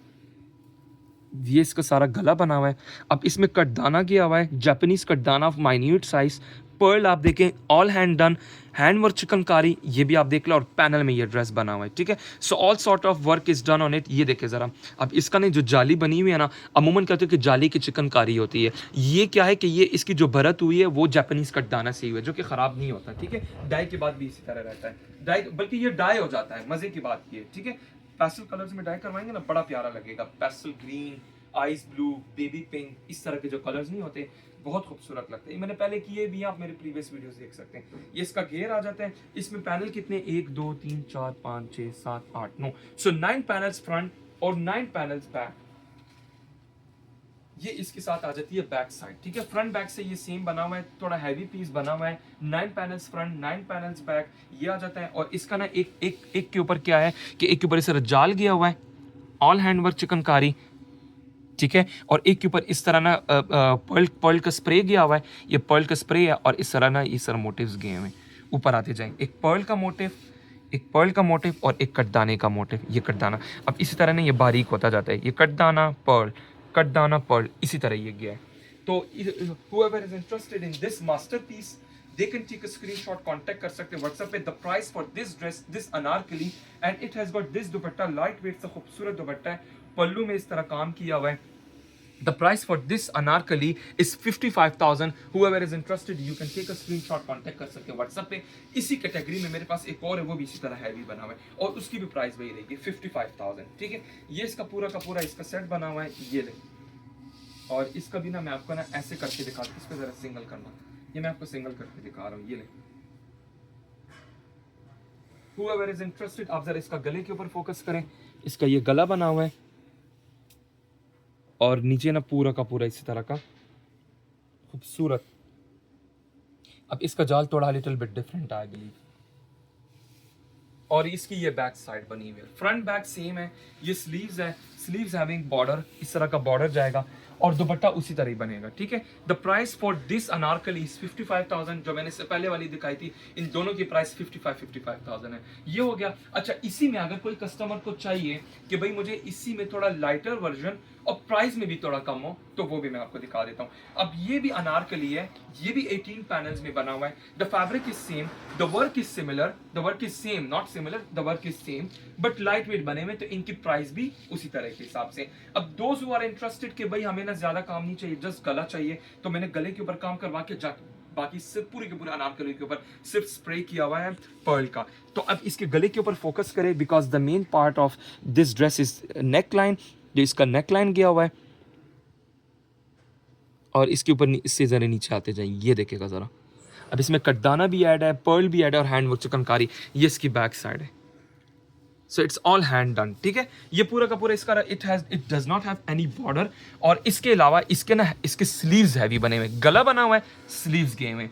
ये इसका सारा गला बना हुआ है। अब इसमें कटदाना किया हुआ है, Japanese cutdana of minute size. Pearl आप देखें, all hand done, hand work chikankari, ये भी आप देख लो, और पैनल में ये ड्रेस बना हुआ है, ठीक है। So all sort of work is done on it. ये देखें ज़रा, अब इसका नहीं, जो जाली बनी हुई है ना, अमूमन कहते हैं कि जाली की चिकनकारी होती है। ये क्या है कि ये इसकी जो भरत हुई है वो जापानीज़ कटदाना से हुई है, जो कि ख़राब नहीं होता, ठीक है। डाई के बाद भी इसी तरह रहता है, डाई, बल्कि ये डाई हो जाता है, मज़े की बात ये है, ठीक है। पेस्टल कलर्स में डाई करवाएंगे ना, बड़ा प्यारा लगेगा। Pastel green, ice blue, baby pink, इस तरह के जो कलर्स नहीं होते, बहुत खूबसूरत लगते हैं। मैंने पहले किए भी हैं, आप मेरे प्रीवियस वीडियोस देख सकते हैं। ये इसका घेर आ जाता है। इसमें पैनल कितने, 1 2 3 4 5 6 7 8 9, सो 9 पैनल्स फ्रंट और 9 पैनल्स बैक। ये इसके साथ आ जाती है बैक साइड, ठीक है। फ्रंट बैक से ये सेम बना हुआ है, थोड़ा हैवी पीस बना हुआ है। 9 पैनल्स फ्रंट, 9 पैनल्स बैक, ये आ जाता है। और इसका ना एक के ऊपर क्या है कि एक के ऊपर इस तरह जाल गया हुआ है, ऑल हैंड वर्क चिकनकारी, ठीक है। और एक के ऊपर इस तरह ना पर्ल का स्प्रे गया हुआ है, ये पर्ल का स्प्रे है। और इस तरह ना इस तरह मोटिव्स गए हुए हैं, ऊपर आते जाएंगे। एक पर्ल का मोटिव, एक पर्ल का मोटिव, और एक कटदाने का मोटिव, ये कटदाना। अब इसी तरह ना ये बारीक होता जाता है, ये कटदाना पर्ल, कटदाना पर्ल, इसी तरह ये गया है। तो whoever is interested in this masterpiece, they can take a screenshot, contact कर सकते हैं WhatsApp पे। The price for this dress, this Anarkali, and it has got this dupatta, light weight सा खूबसूरत दुपट्टा है, पल्लू में इस तरह काम किया हुआ है। The price for this Anarkali is 55,000. Whoever is interested, you can take a screenshot, contact कर सकते हैं WhatsApp पे। इसी कैटेगरी में मेरे पास एक और है, वो भी इसी तरह हैवी बना हुआ है, और उसकी भी प्राइस वही रहेगी 55,000, ठीक है। ये इसका पूरा का पूरा इसका सेट बना हुआ है, ये ले। और इसका भी ना मैं आपको ना ऐसे करके दिखाता हूँ, इसको जरा सिंगल करना, ये मैं आपको सिंगल करके दिखा रहा हूँ, ये ले। Whoever is interested, आप जरा इसका गले के ऊपर फोकस करें। इसका ये गला बना हुआ है, और नीचे ना पूरा का पूरा इसी तरह का खूबसूरत। अब इसका जाल थोड़ा लिटिल बिट डिफरेंट है, आई बिलीव। और इसकी ये बैक साइड बनी हुई है, फ्रंट बैक सेम है। ये स्लीव्स है, स्लीव्स हैविंग बॉर्डर, इस तरह का बॉर्डर जाएगा, और दुपट्टा उसी तरह ही बनेगा, ठीक है। The price for this Anarkali is 55,000। जो मैंने इससे पहले वाली दिखाई थी, इन दोनों की प्राइस 55,000 है। ये हो गया। अच्छा, इसी में अगर कोई कस्टमर को चाहिए कि भाई मुझे इसी में थोड़ा लाइटर वर्जन और प्राइस में भी थोड़ा कम हो, तो वो भी मैं आपको दिखा देता हूँ। अब ये भी अनारकली है, ये भी 18 पैनल्स में बना हुआ है। The fabric is same, the work is similar, the work is same, not similar, the work is same, but light weight बने हुए, तो इनकी प्राइस भी उसी तरह के हिसाब से। अब दोस्त हु आर इंटरेस्टेड कि भाई हमें ना ज्यादा काम नहीं चाहिए, जस्ट गला चाहिए, तो मैंने गले के ऊपर काम करवा के बाकी सिर्फ पूरे के पूरे अनारकली के ऊपर सिर्फ स्प्रे किया हुआ है पर्ल का। तो अब इसके गले के ऊपर फोकस करें, because the main part of this dress is neck line. जो इसका नेक लाइन गया हुआ है, और इसके ऊपर इससे जरा नीचे आते जाए, ये देखेगा जरा। अब इसमें कटदाना भी ऐड है, पर्ल भी ऐड है, और हैंड वर्क चिकनकारी, ये इसकी बैक साइड है। So it's all hand done, ठीक है। ये पूरा का पूरा इसका it does not have any border. और इसके अलावा इसके ना इसके स्लीव्स हैवी बने हुए, गला बना हुआ है, स्लीव्स गए हुए।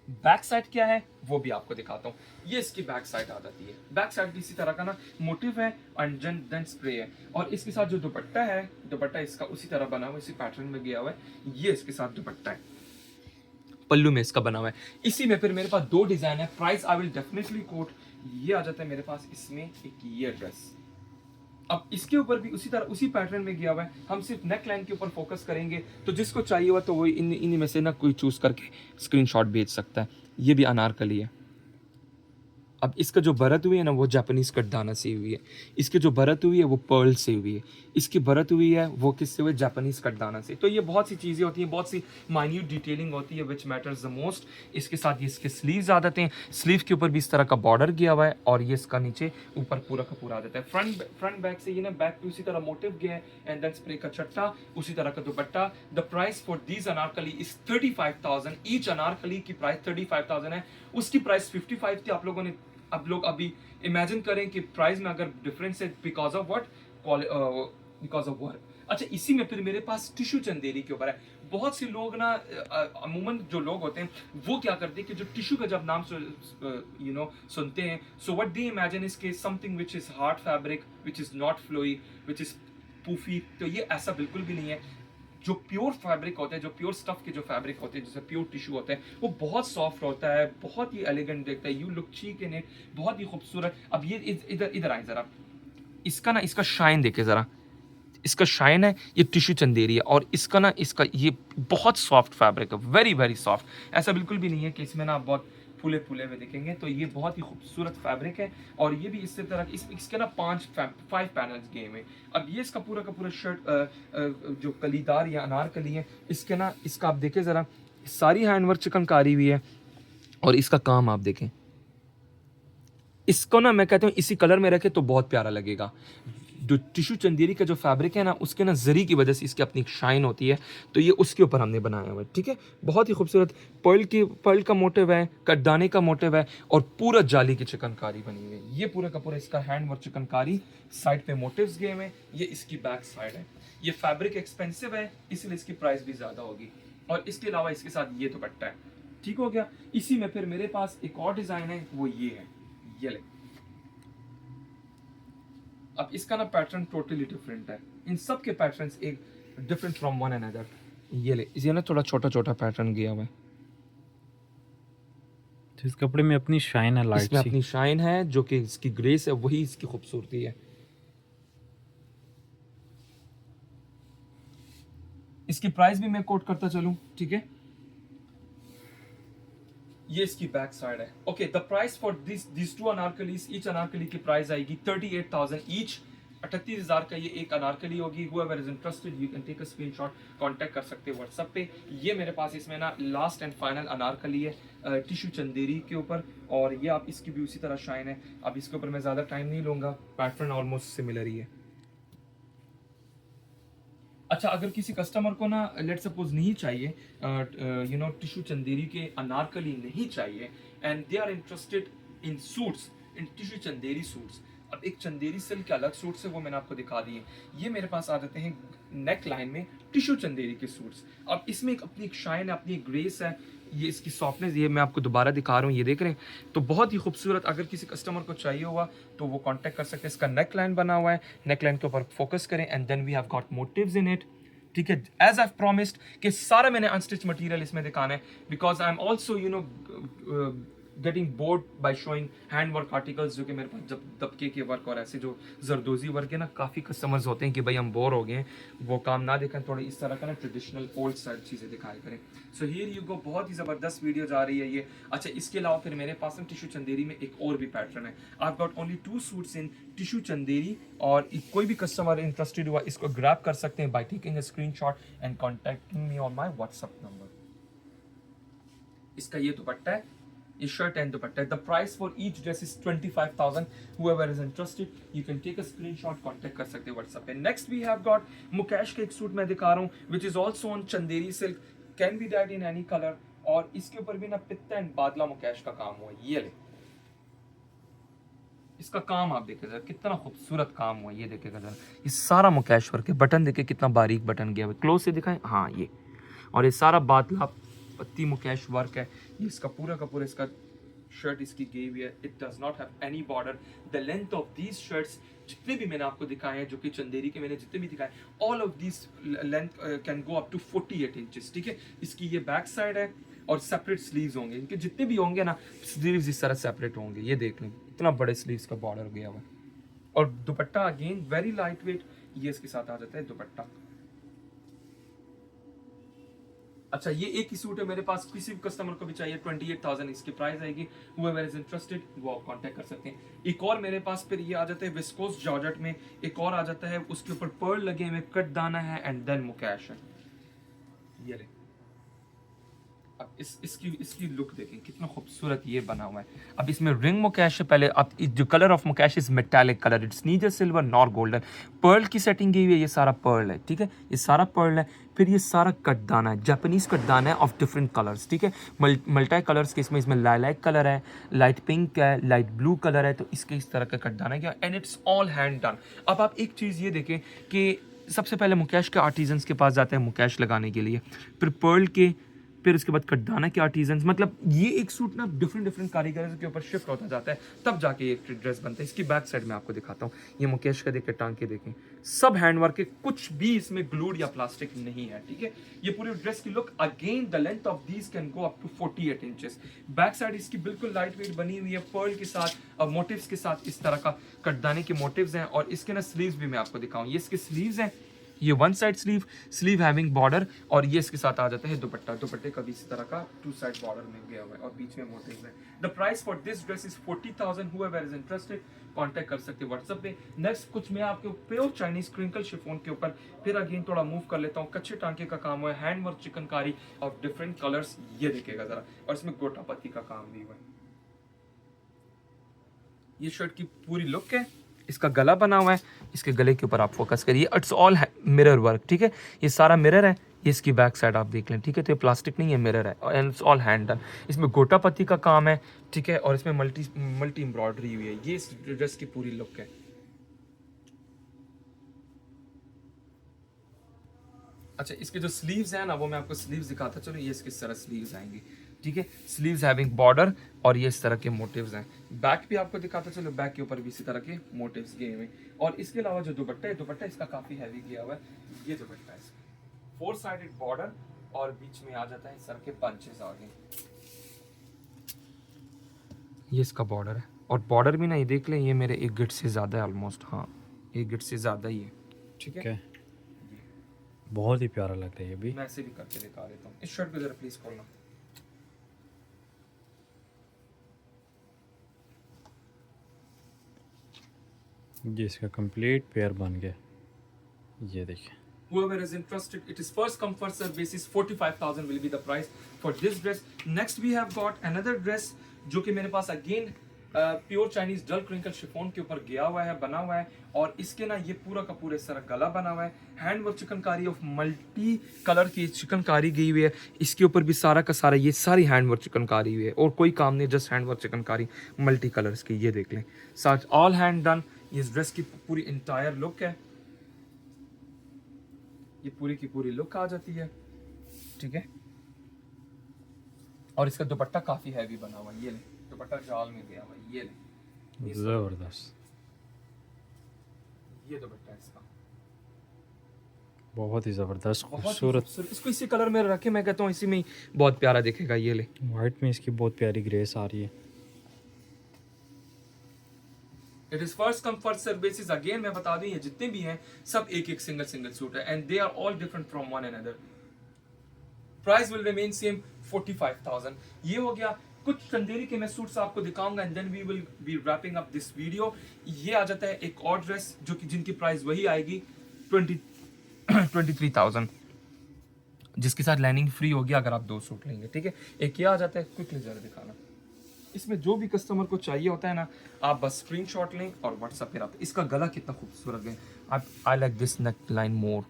बैक साइड क्या है वो भी आपको दिखाता हूँ। ये इसकी बैक साइड आ जाती है। बैक साइड भी इसी तरह का ना मोटिव है, एंड देन स्प्रे है। और इसके साथ जो दुपट्टा है, दुपट्टा इसका उसी तरह बना हुआ है, इसी पैटर्न में गया हुआ है। ये इसके साथ दुपट्टा है, पल्लू में इसका बना हुआ है। इसी में फिर मेरे पास दो डिजाइन है, price I will definitely quote. ये आ जाता है मेरे पास इसमें एक ये ड्रेस। अब इसके ऊपर भी उसी तरह उसी पैटर्न में गया हुआ है। हम सिर्फ नेक लाइन के ऊपर फोकस करेंगे, तो जिसको चाहिए हुआ तो वो इन्हीं में से ना कोई चूज करके स्क्रीनशॉट भेज सकता है। ये भी अनारकली है। अब इसका जो भरत हुई है ना, वो जापानीज कटदाना से हुई है। इसकी जो भरत हुई है वो पर्ल से हुई है। इसकी भरत हुई है वो किससे हुई, जापानीज कटदाना से। तो ये बहुत सी चीज़ें होती हैं, बहुत सी माइन्यूट डिटेलिंग होती है, विच मैटर्स द मोस्ट। इसके साथ ये इसके स्लीव्स आ जाते हैं, स्लीव के ऊपर भी इस तरह का बॉर्डर गया हुआ है, और ये इसका नीचे ऊपर पूरा का पूरा आ जाता है। फ्रंट बैक से ये ना बैक पे उसी तरह मोटिव गया है, एंड देन स्प्रे का चट्टा, उसी तरह का दुपट्टा। The price for this Anarkali is 35,000। Each anarkali की प्राइस 35,000 है। उसकी प्राइस 55 थी। आप लोगों ने अब लोग अभी इमेजिन करें कि प्राइस में अगर डिफरेंस है, because of what, because of work. अच्छा, इसी में फिर मेरे पास टिश्यू चंदेरी के ऊपर है। बहुत से लोग ना अमूमन जो लोग होते हैं वो क्या करते हैं कि जो टिश्यू का जब नाम सुनते हैं, so what they imagine is के something which is hard fabric, which is not flowy, which is poofy. तो ये ऐसा बिल्कुल भी नहीं है। जो प्योर फैब्रिक होते हैं, जो प्योर स्टफ के जो फैब्रिक होते हैं, जैसे प्योर टिश्यू होते हैं, वो बहुत सॉफ्ट होता है, बहुत ही एलिगेंट दिखता है। You look cheek in it, बहुत ही खूबसूरत। अब ये इधर आए जरा, इसका ना इसका शाइन देखे जरा, इसका शाइन है, ये टिश्यू चंदेरी है, और इसका ना इसका ये बहुत सॉफ्ट फैब्रिक है, वेरी वेरी सॉफ्ट। ऐसा बिल्कुल भी नहीं है कि इसमें ना आप बहुत फूले फूले हुए दिखेंगे। तो ये बहुत ही खूबसूरत फैब्रिक है, और ये भी इसी तरह इसके ना 5 पैनल्स गए हुए। अब ये इसका पूरा का पूरा शर्ट जो कलीदार या अनारकली है, इसके ना इसका आप देखें ज़रा, सारी हैंडवर्क चिकनकारी हुई है, और इसका काम आप देखें। इसको ना मैं कहता हूँ इसी कलर में रखे तो बहुत प्यारा लगेगा। जो टिश्यू चंदेरी का जो फैब्रिक है ना, उसके ना जरी की वजह से इसकी अपनी एक शाइन होती है, तो ये उसके ऊपर हमने बनाया हुआ है, ठीक है। बहुत ही खूबसूरत पर्ल का मोटिव है, कटदाने का मोटिव है, और पूरा जाली की चिकनकारी बनी हुई है। ये पूरा का पूरा इसका हैंड वर्क चिकनकारी, साइड पे मोटिव्स गए हुए। ये इसकी बैक साइड है। ये फैब्रिक एक्सपेंसिव है, इसलिए इसकी प्राइस भी ज़्यादा होगी। और इसके अलावा इसके साथ ये दुपट्टा है, ठीक हो गया। इसी में फिर मेरे पास एक और डिज़ाइन है, वो ये है, ये ले। अब इसका ना पैटर्न टोटली डिफरेंट है, इन सब के पैटर्न्स एक डिफरेंट फ्रॉम वन अनदर। ये ले, ये ना थोड़ा छोटा छोटा पैटर्न गया हुआ है, तो इस कपड़े में अपनी शाइन है, लाइट इसमें सी। अपनी शाइन है, जो कि इसकी ग्रेस है, वही इसकी खूबसूरती है। इसकी प्राइस भी मैं कोट करता चलूं, ठीक है। ये इसकी बैक साइड है। Okay, the price for this two anarkalis, each anarkali की प्राइस आएगी 38,000 ईच। 38,000 का ये एक अनारकली होगी। Whoever is interested, you can take a screenshot, contact कर सकते हैं व्हाट्सएप पे। ये मेरे पास इसमें ना लास्ट एंड फाइनल अनारकली है टिश्यू चंदेरी के ऊपर, और ये आप इसकी भी उसी तरह शाइन है। अब इसके ऊपर मैं ज़्यादा टाइम नहीं लूँगा, पैटर्न ऑलमोस्ट सिमिलर ही है। अच्छा, अगर किसी कस्टमर को ना लेट सपोज नहीं चाहिए, टिश्यू चंदेरी के अनारकली नहीं चाहिए, and they are interested in suits, in tissue Chanderi suits. अब एक चंदेरी सिल्क के अलग सूट्स है, वो मैंने आपको दिखा दिए। ये मेरे पास आ जाते हैं नेक लाइन में टिश्यू चंदेरी के सूट्स। अब इसमें एक अपनी एक शाइन है, अपनी एक ग्रेस है, ये इसकी सॉफ्टनेस, ये मैं आपको दोबारा दिखा रहा हूँ, ये देख रहे हैं। तो बहुत ही खूबसूरत, अगर किसी कस्टमर को चाहिए हुआ तो वो कांटेक्ट कर सकते हैं। इसका नेक लाइन बना हुआ है, नेक लाइन के ऊपर फोकस करें, and then we have got motifs in it, ठीक है। एज आई प्रॉमिस्ड कि सारा मैंने अनस्टिच मटेरियल इसमें दिखाना है, because I am also getting bored by showing hand work articles, जो कि मेरे पास जब दबके के वर्क और ऐसे जो जरदोजी वर्क है ना, काफ़ी कस्टमर्स होते हैं कि भाई हम बोर हो गए हैं, वो काम ना दिखाएं, थोड़े इस तरह का ना ट्रेडिशनल ओल्ड स्टाइल चीज़ें दिखाया करें। सो हियर यू गो, बहुत ही ज़बरदस्त वीडियो जा रही है ये। अच्छा, इसके अलावा फिर मेरे पास ना टिश्यू चंदेरी में एक और भी पैटर्न है। I got only 2 suits in tissue Chanderi, और कोई भी कस्टमर इंटरेस्टेड हुआ इसको ग्रैब कर सकते हैं by taking a screenshot and contacting me on my WhatsApp number. इसका ये दुपट्टा है, ये शर्ट एंड दुपट्टा है। The price for each dress is 25,000। Whoever is interested, you can take a screenshot, contact कर सकते हैं व्हाट्सएप पे। Next we have got mukesh का एक सूट मैं दिखा रहा हूँ, which is also on Chanderi silk, can be that in any colour, और इसके ऊपर भी ना पित्ता एंड बादला मुकेश का काम हुआ है। ये ले, इसका काम आप देखे जरा, कितना खूबसूरत काम हुआ है, ये देखेगा जरा। ये सारा मुकेश वर्क है, बटन देखे कितना बारीक बटन गया हुआ है, क्लोज से दिखाएं, हाँ ये, और ये सारा बादला पत्ती मुकेश वर्क है। ये इसका पूरा का पूरा इसका शर्ट इसकी गई हुई है। It does not have any border. The length of these shirts, जितने भी मैंने आपको दिखाए हैं, जो कि चंदेरी के मैंने जितने भी दिखाए, all of these length can go up to 48 inches, ठीक है। इसकी ये बैक साइड है, और सेपरेट स्लीव्स होंगे इनके, जितने भी होंगे ना स्लीव्स इस तरह सेपरेट होंगे। ये देख लें, इतना बड़े स्लीव्स का बॉर्डर गया हुआ है। और दुपट्टा अगेन वेरी लाइट वेट, ये इसके साथ आ जाता है दुपट्टा। अच्छा, ये एक ही सूट है मेरे पास, किसी भी कस्टमर को भी चाहिए 28,000 इसकी प्राइस आएगी। Whoever is interested, वो आप कांटेक्ट कर सकते हैं। एक और मेरे पास फिर ये आ जाता है विस्कोस जॉर्जेट में, एक और आ जाता है, उसके ऊपर पर्ल लगे हुए, कट दाना है, एंड देन मुकेश है। ये ले, अब इसकी लुक देखें, कितना खूबसूरत ये बना हुआ है। अब इसमें रिंग मुकेश है। पहले अब जो colour of mukesh is metallic colour, it's neither silver nor golden. Pearl की सेटिंग की हुई है, ये सारा पर्ल है, ठीक है, ये सारा पर्ल है। फिर ये सारा कटदाना है, जापानीज कटदाना है ऑफ डिफरेंट कलर्स, ठीक है, मल्टी कलर्स के। इसमें लाइलैक कलर है, लाइट पिंक है, लाइट ब्लू कलर है, तो इसके इस तरह का कटदाना है, and it's all hand done. अब आप एक चीज़ ये देखें कि सबसे पहले मुकेश के आर्टिजन्स के पास जाते हैं मुकेश लगाने के लिए, फिर पर्ल के, फिर उसके बाद कटदाना के आर्टिजन्स, मतलब ये एक सूट ना डिफरेंट कारीगरों के ऊपर शिफ्ट होता जाता है, तब जाके एक ड्रेस बनता है। इसकी बैक साइड में आपको दिखाता हूँ, ये मुकेश का देखें, टांके देखें, सब हैंडवर्क के, कुछ भी इसमें ग्लूड या प्लास्टिक नहीं है, ठीक है। ये पूरी ड्रेस की look, again the length of these can go up to 48 inches. Back side इसकी बिल्कुल लाइट वेट बनी हुई है, पर्ल के साथ और मोटिव्स के साथ, इस तरह का कटदाने के मोटिव्स हैं। और इसके ना स्लीव्स भी मैं आपको दिखाऊं, ये इसके स्लीव्स हैं, ये one side sleeve having border, और ये इसके साथ आ जाता है दुपट्टा। दुपट्टे का भी इसी तरह का टू साइड बॉर्डर में गया हुआ है और बीच में मोटिव्स है। The price for this dress is 40,000। Whoever is interested contact कर सकते हैं व्हाट्सएप पे। नेक्स्ट कुछ मैं आपके प्योर चाइनीज क्रिंकल शिफॉन के ऊपर फिर अगेन थोड़ा मूव कर लेता हूँ। कच्चे टांके का काम हुआ है, हैंड वर्क चिकनकारी और डिफरेंट कलर्स, ये देखिएगा जरा, और इसमें गोटा पत्ती का काम भी हुआ है। ये शर्ट की पूरी लुक है, इसका गला बना हुआ है, इसके गले के ऊपर आप फोकस करिए, इट्स ऑल मिरर वर्क, ठीक है, ये सारा मिरर है। ये इसकी बैक साइड आप देख लें, ठीक है, तो ये प्लास्टिक नहीं है, मिरर है, and it's all hand done. इसमें गोटा पत्ती का काम है, ठीक है, और इसमें मल्टी एम्ब्रॉयडरी हुई है। ये इस ड्रेस की पूरी लुक है। अच्छा, इसके जो स्लीव्स हैं ना, वो मैं आपको स्लीव्स दिखाता चलो। ये इसके तरह स्लीव्स आएंगी, ठीक है, स्लीव्स हैविंग बॉर्डर, और ये इस तरह के मोटिव्स हैं। बैक भी आपको दिखाता चलो, बैक के ऊपर भी इसी तरह के मोटिव्स गए हुए। और इसके अलावा जो दुपट्टा है, दुपट्टा इसका काफी हैवी किया हुआ है। ये दुपट्टा है इसका 4 साइडेड बॉर्डर, और बीच में आ जाता है इस तरह के पंचेस आगे। ये इसका बॉर्डर है, और बॉर्डर भी ना, ये देख लें, ये मेरे 1 गिट से ज्यादा है ऑलमोस्ट, हाँ 1 गिट से ज्यादा ही है, ठीक है। बहुत ही प्यारा लग रहा है ये भी। मैं ऐसे भी करके दिखा देता हूँ। इस शर्ट को जरा प्लीज खोलना। ये इसका कंप्लीट पेयर बन गया, ये देखिए। Whoever is interested, it is first come first serve basis. 45,000 will be the price for this dress. Next we have got another dress जो कि मेरे पास again pure Chinese dull crinkle chiffon के ऊपर गया हुआ है, बना हुआ है, और इसके ना ये पूरा का पूरा इस तरह गला बना हुआ है। Hand work chikankari of multi colour की चिकनकारी गई हुई है। इसके ऊपर भी सारा का सारा ये सारी हैंड वर्क चिकनकारी हुई है, और कोई काम नहीं, just hand work chikankari multi colours की, ये देख लें, साथ ऑल हैंड डन। इस ड्रेस की पूरी इंटायर लुक है, ये पूरी की पूरी लुक आ जाती है, ठीक है। और इसका दुपट्टा काफी हैवी बना हुआ है, ये ले, दुपट्टा जाल में गया हुआ है, ये ले, जबरदस्त, ये दुपट्टा है इसका, बहुत ही जबरदस्त बहुत ही खूबसूरत। खूबसूरत। इसको इसी कलर में रखे, मैं कहता हूँ इसी में ही बहुत प्यारा दिखेगा। ये ले, वाइट में इसकी बहुत प्यारी ग्रेस आ रही है। It is first come first serve basis. Again मैं बता दूं, ये जितने भी हैं सब एक एक सिंगल सूट है, and they are all different from one another. Price will remain same 45,000। ये हो गया कुछ चंदेरी के मैं सूट्स आपको दिखाऊंगा, and then we will be wrapping up this video. ये आ जाता है एक और ड्रेस जो कि जिनकी प्राइस वही आएगी 23,000, जिसके साथ लाइनिंग फ्री होगी अगर आप 2 सूट लेंगे, ठीक है। एक ये आ जाता है, क्विकली जरा दिखाना। इसमें जो भी कस्टमर को चाहिए होता है ना, आप बस स्क्रीनशॉट लें और व्हाट्सएप पे आप। इसका गला कितना खूबसूरत है, I like this neckline more.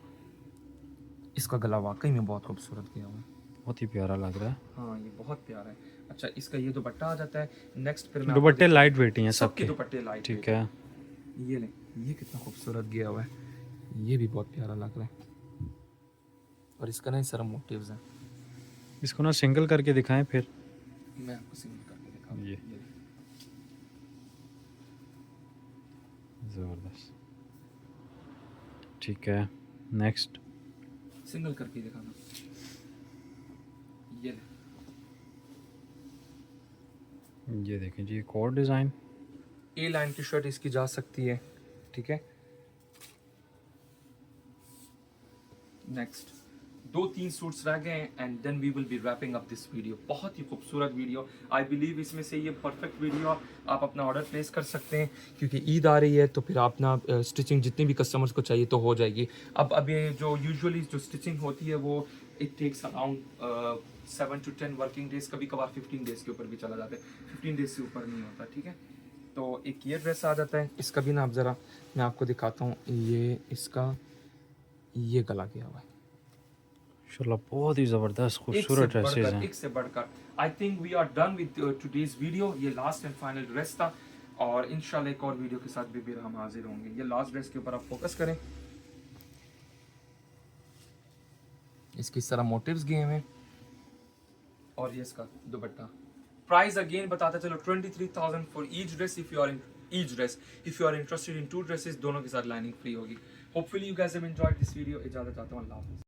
इसका गला वाकई में बहुत खूबसूरत गया हुआ है, बहुत ही प्यारा लग रहा है। हाँ ये बहुत प्यारा है। अच्छा, इसका ये दुपट्टा आ जाता है। नेक्स्ट फिर मैं दुपट्टे लाइट वेट ही हैं सबके सबके, दुपट्टे लाइट, ठीक है। ये ले, ये कितना खूबसूरत गया हुआ है, ये भी बहुत प्यारा लग रहा है, और इसका ना सारा मोटिव्स हैं। इसको ना सिंगल करके दिखाएं फिर। मैं आपको सिंगल करके दिखाऊं, ये ज़बरदस्त, ठीक है। नेक्स्ट सिंगल करके दिखाना, ये ले, ये देखें जी, एक और डिज़ाइन। ए लाइन की शर्ट इसकी जा सकती है, ठीक है। नेक्स्ट 2-3 सूट्स रह गए, and then we will be wrapping up this video. बहुत ही खूबसूरत वीडियो, आई बिलीव इसमें से ये परफेक्ट वीडियो आप अपना ऑर्डर प्लेस कर सकते हैं, क्योंकि ईद आ रही है तो फिर अपना स्टिचिंग जितनी भी कस्टमर्स को चाहिए तो हो जाएगी। अब ये जो यूजुअली जो स्टिचिंग होती है वो it takes around 7 to 10 working days, कभी कभार 15 डेज के ऊपर भी चला जाता है, 15 डेज से ऊपर नहीं होता, ठीक है। तो एक ये ड्रेस आ जाता है, इसका भी ना आप ज़रा मैं आपको दिखाता हूँ। ये इसका ये गला गया हुआ है, माशाल्लाह बहुत ही ज़बरदस्त खूबसूरत ड्रेसेस हैं। एक से बढ़कर। I think we are done with today's video. ये लास्ट एंड फाइनल ड्रेस था, और इंशाल्लाह एक और वीडियो के साथ भी फिर हम हाजिर होंगे। ये लास्ट ड्रेस के ऊपर आप फोकस करें, इसकी इस तरह मोटिव्स गए हैं, और ये इसका दुपट्टा। प्राइस अगेन बताता चलो 23,000 for each dress. If you are in each dress, if you are interested in 2 dresses, दोनों के साथ लाइनिंग फ्री होगी। Hopefully you guys have enjoyed this video. इजाजत चाहता हूं, अल्लाह हाफिज़।